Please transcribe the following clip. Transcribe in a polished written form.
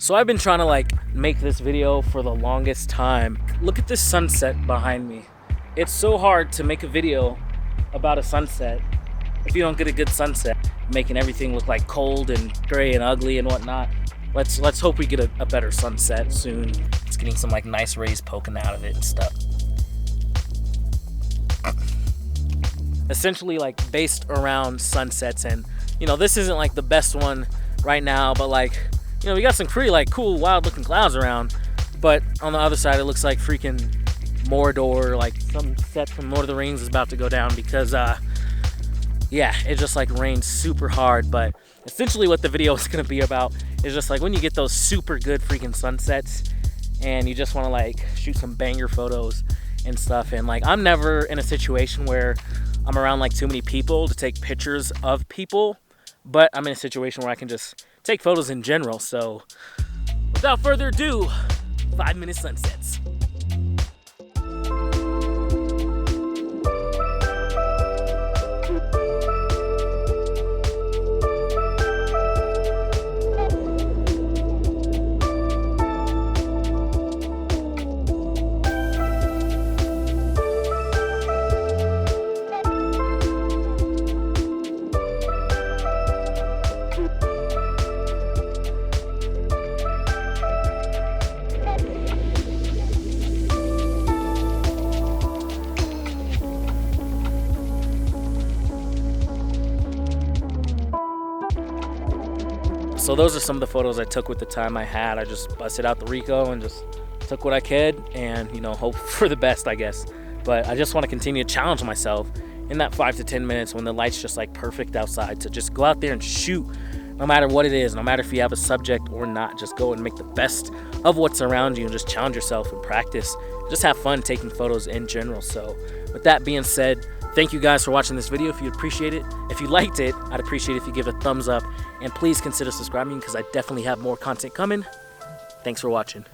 So I've been trying to like make this video for the longest time. Look at this sunset behind me. It's so hard to make a video about a sunset if you don't get a good sunset, making everything look like cold and gray and ugly and whatnot. Let's hope we get a better sunset soon. It's getting some like nice rays poking out of it and stuff. Essentially like based around sunsets, and you know, this isn't like the best one right now, but like, you know, we got some pretty like cool wild looking clouds around, but on the other side it looks like freaking Mordor, like some set from Lord of the Rings is about to go down because yeah, it just like rained super hard. But essentially what the video is going to be about is just like when you get those super good freaking sunsets and you just want to like shoot some banger photos and stuff. And like, I'm never in a situation where I'm around like too many people to take pictures of people, but I'm in a situation where I can just take photos in general. So without further ado, 5-minute sunsets. So those are some of the photos I took with the time I had. I just busted out the Ricoh and just took what I could and, you know, hope for the best, I guess. But I just want to continue to challenge myself in that 5 to 10 minutes when the light's just like perfect outside to just go out there and shoot, no matter what it is, no matter if you have a subject or not. Just go and make the best of what's around you and just challenge yourself and practice. Just have fun taking photos in general. So with that being said, thank you guys for watching this video. If you appreciate it, if you liked it, I'd appreciate it if you give it a thumbs up, and please consider subscribing because I definitely have more content coming. Thanks for watching.